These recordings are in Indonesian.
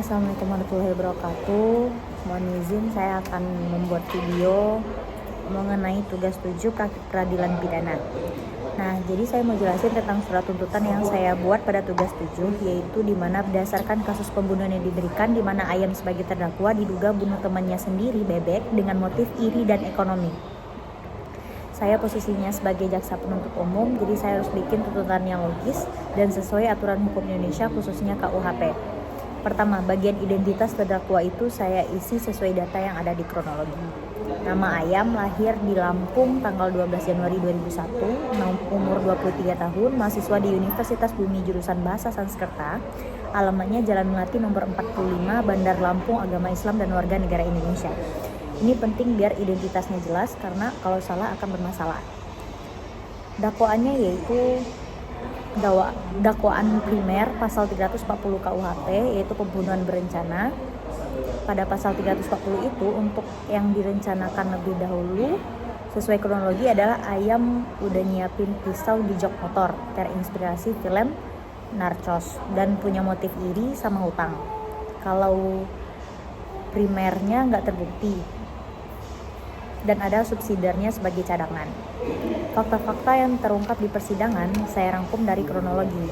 Assalamualaikum warahmatullahi wabarakatuh. Mohon izin saya akan membuat video mengenai tugas 7 praktik peradilan pidana. Nah, jadi saya mau jelasin tentang surat tuntutan yang saya buat pada tugas 7, yaitu di mana berdasarkan kasus pembunuhan yang diberikan, di mana Ayam sebagai terdakwa diduga bunuh temannya sendiri, Bebek, dengan motif iri dan ekonomi. Saya posisinya sebagai jaksa penuntut umum, jadi saya harus bikin tuntutan yang logis dan sesuai aturan hukum Indonesia, khususnya KUHP. Pertama, bagian identitas terdakwa itu saya isi sesuai data yang ada di kronologi. Nama Ayam, lahir di Lampung tanggal 12 Januari 2001, umur 23 tahun, mahasiswa di Universitas Bumi jurusan Bahasa Sanskerta, alamatnya Jalan Melati nomor 45, Bandar Lampung, agama Islam dan warga negara Indonesia. Ini penting biar identitasnya jelas karena kalau salah akan bermasalah. Dakwaannya yaitu dakwaan primer pasal 340 KUHP, yaitu pembunuhan berencana. Pada pasal 340 itu, untuk yang direncanakan lebih dahulu sesuai kronologi adalah Ayam udah nyiapin pisau di jok motor terinspirasi film Narcos dan punya motif iri sama hutang. Kalau primernya nggak terbukti dan ada subsidiarnya sebagai cadangan. Fakta-fakta yang terungkap di persidangan saya rangkum dari kronologi.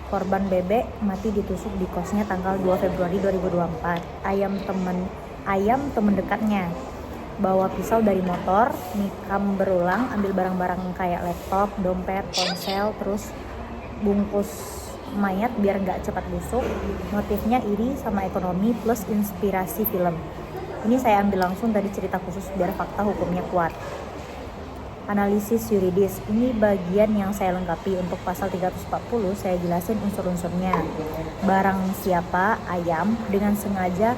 Korban Bebek mati ditusuk di kosnya tanggal 2 Februari 2024. Ayam temen dekatnya bawa pisau dari motor, nikam berulang, ambil barang-barang kayak laptop, dompet, ponsel, terus bungkus mayat biar nggak cepat busuk. Motifnya iri sama ekonomi plus inspirasi film. Ini saya ambil langsung dari cerita khusus biar fakta hukumnya kuat. Analisis yuridis, ini bagian yang saya lengkapi. Untuk pasal 340 saya jelasin unsur-unsurnya. Barang siapa, Ayam, dengan sengaja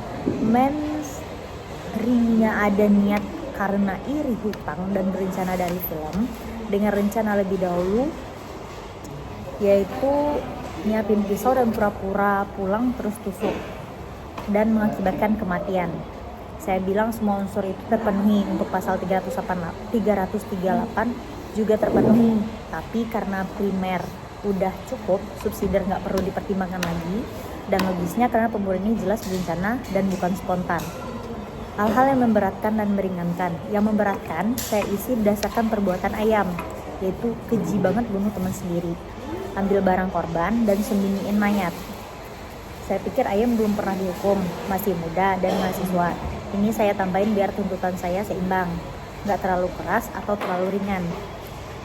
rinya ada niat karena iri hutang dan berencana dari film, dengan rencana lebih dahulu, yaitu nyiapin pisau dan pura-pura pulang terus tusuk dan mengakibatkan kematian. Saya bilang semua unsur itu terpenuhi. Untuk pasal 338 juga terpenuhi. Tapi karena primer udah cukup, subsidiar nggak perlu dipertimbangkan lagi. Dan logisnya karena pembunuhan ini jelas berencana dan bukan spontan. Hal-hal yang memberatkan dan meringankan. Yang memberatkan saya isi berdasarkan perbuatan Ayam, yaitu keji banget bunuh teman sendiri, ambil barang korban dan sembunyiin mayat. Saya pikir Ayam belum pernah dihukum, masih muda dan mahasiswa. Ini saya tambahin biar tuntutan saya seimbang, nggak terlalu keras atau terlalu ringan.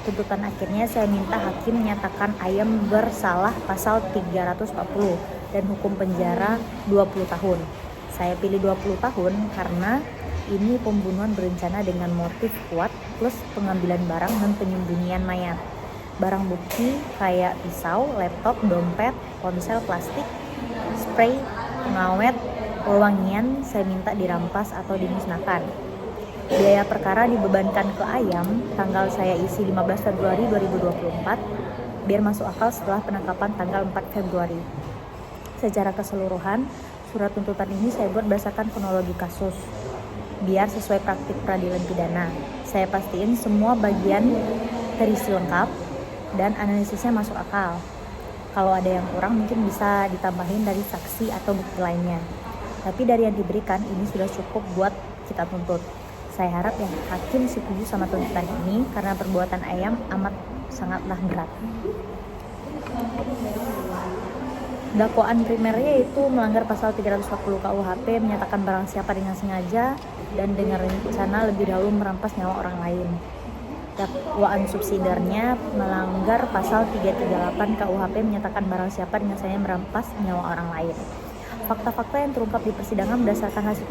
Tuntutan akhirnya saya minta hakim menyatakan Ayam bersalah pasal 340 dan hukum penjara 20 tahun. Saya pilih 20 tahun karena ini pembunuhan berencana dengan motif kuat plus pengambilan barang dan penyembunyian mayat. Barang bukti kayak pisau, laptop, dompet, ponsel plastik, spray, pengawet, wewangian saya minta dirampas atau dimusnahkan. Biaya perkara dibebankan ke Ayam, tanggal saya isi 15 Februari 2024, biar masuk akal setelah penangkapan tanggal 4 Februari. Secara keseluruhan, surat tuntutan ini saya buat berdasarkan kronologi kasus, biar sesuai praktik peradilan pidana. Saya pastiin semua bagian terisi lengkap dan analisisnya masuk akal. Kalau ada yang kurang mungkin bisa ditambahin dari saksi atau bukti lainnya. Tapi dari yang diberikan ini sudah cukup buat kita tuntut. Saya harap ya hakim setuju sama tuntutan ini karena perbuatan Ayam amat sangatlah berat. Dakwaan primernya itu melanggar pasal 340 KUHP, menyatakan barang siapa dengan sengaja dan dengan rencana lebih dahulu merampas nyawa orang lain. Dakwaan subsidiarnya melanggar pasal 338 KUHP, menyatakan barang siapa dengan sengaja merampas nyawa orang lain. Fakta-fakta yang terungkap di persidangan berdasarkan hasil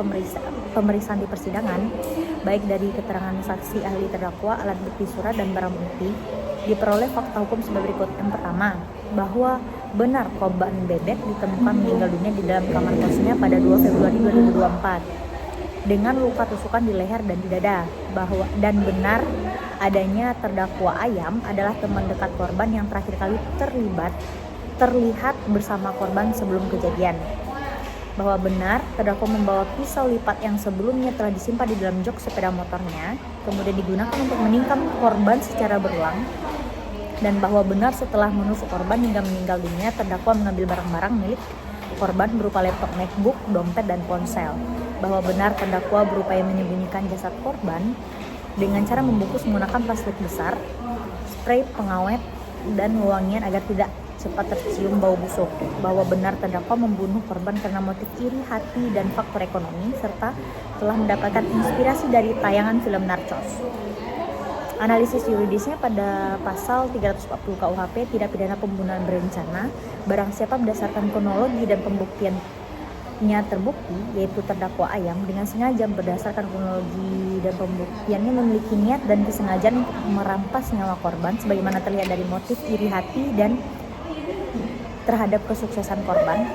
pemeriksaan di persidangan, baik dari keterangan saksi, ahli terdakwa, alat bukti surat, dan barang bukti, diperoleh fakta hukum sebagai berikut. Yang pertama, bahwa benar korban Bebek ditemukan meninggal dunia di dalam kamar kosnya pada 2 Februari 2024 dengan luka tusukan di leher dan di dada. Dan benar adanya terdakwa Ayam adalah teman dekat korban yang terakhir kali terlihat bersama korban sebelum kejadian. Bahwa benar terdakwa membawa pisau lipat yang sebelumnya telah disimpan di dalam jok sepeda motornya, kemudian digunakan untuk menikam korban secara berulang. Dan bahwa benar setelah menusuk korban hingga meninggal dunia, terdakwa mengambil barang-barang milik korban berupa laptop MacBook, dompet, dan ponsel. Bahwa benar terdakwa berupaya menyembunyikan jasad korban dengan cara membungkus menggunakan plastik besar, spray pengawet, dan wewangian agar tidak cepat tercium bau busuk. Bahwa benar terdakwa membunuh korban karena motif iri hati dan faktor ekonomi, serta telah mendapatkan inspirasi dari tayangan film Narcos. Analisis yuridisnya pada pasal 340 KUHP tidak pidana pembunuhan berencana barang siapa berdasarkan kronologi dan pembuktiannya terbukti, yaitu terdakwa Ayam dengan sengaja berdasarkan kronologi dan pembuktiannya memiliki niat dan kesengajaan merampas nyawa korban sebagaimana terlihat dari motif iri hati dan terhadap kesuksesan korban.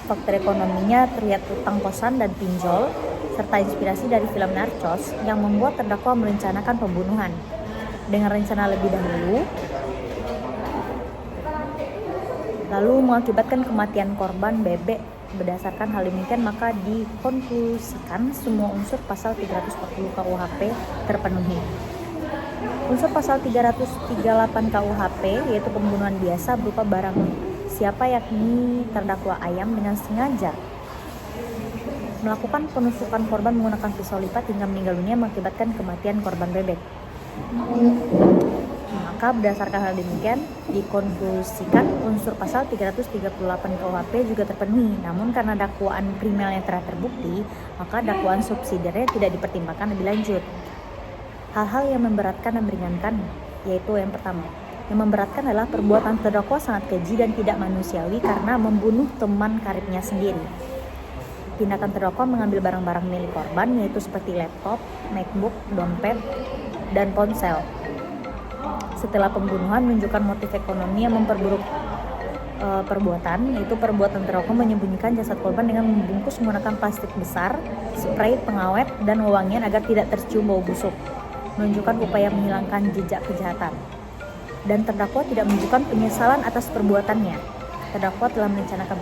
Faktor ekonominya terlihat utang kosan dan pinjol, serta inspirasi dari film Narcos yang membuat terdakwa merencanakan pembunuhan. Dengan rencana lebih dahulu, lalu mengakibatkan kematian korban Bebek. Berdasarkan hal demikian, maka dikonklusikan semua unsur pasal 340 KUHP terpenuhi. Unsur pasal 338 KUHP yaitu pembunuhan biasa berupa barang siapa yakni terdakwa Ayam dengan sengaja melakukan penusukan korban menggunakan pisau lipat hingga meninggal dunia mengakibatkan kematian korban Bebek. Maka berdasarkan hal demikian dikonklusikan unsur pasal 338 KUHP juga terpenuhi. Namun karena dakwaan primernya telah terbukti, maka dakwaan subsidiarnya tidak dipertimbangkan lebih lanjut. Hal-hal yang memberatkan dan meringankan yaitu yang pertama, yang memberatkan adalah perbuatan terdakwa sangat keji dan tidak manusiawi karena membunuh teman karibnya sendiri. Tindakan terdakwa mengambil barang-barang milik korban yaitu seperti laptop, MacBook, dompet, dan ponsel. Setelah pembunuhan menunjukkan motif ekonomi yang memperburuk perbuatan, yaitu perbuatan terdakwa menyembunyikan jasad korban dengan membungkus menggunakan plastik besar, spray pengawet, dan wewangian agar tidak tercium bau busuk. Menunjukkan upaya menghilangkan jejak kejahatan. Dan terdakwa tidak menunjukkan penyesalan atas perbuatannya. Terdakwa telah merencanakan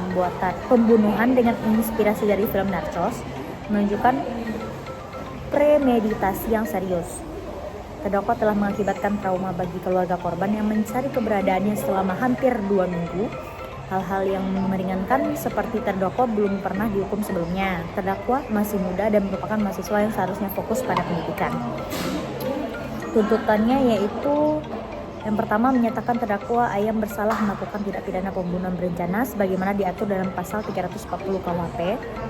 pembunuhan dengan inspirasi dari film Narcos, menunjukkan premeditasi yang serius. Terdakwa telah mengakibatkan trauma bagi keluarga korban yang mencari keberadaannya selama hampir 2 minggu. Hal-hal yang meringankan seperti terdakwa belum pernah dihukum sebelumnya. Terdakwa masih muda dan merupakan mahasiswa yang seharusnya fokus pada pendidikan. Tuntutannya yaitu yang pertama, menyatakan terdakwa Ayam bersalah melakukan tindak pidana pembunuhan berencana sebagaimana diatur dalam pasal 340 KUHP.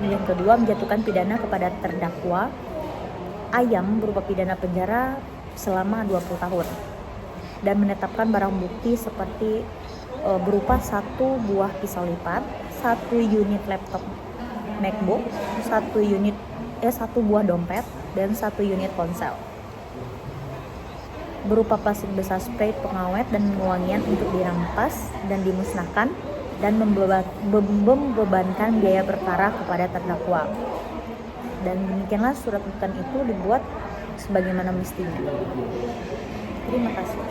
Yang kedua, menjatuhkan pidana kepada terdakwa Ayam berupa pidana penjara selama 20 tahun dan menetapkan barang bukti seperti berupa 1 buah pisau lipat, 1 unit laptop MacBook, 1 buah dompet, dan 1 unit ponsel berupa plastik besar, spray pengawet, dan wewangian untuk dirampas dan dimusnahkan dan membebankan biaya perkara kepada terdakwa. Dan demikianlah surat tuntutan itu dibuat sebagaimana mestinya. Terima kasih.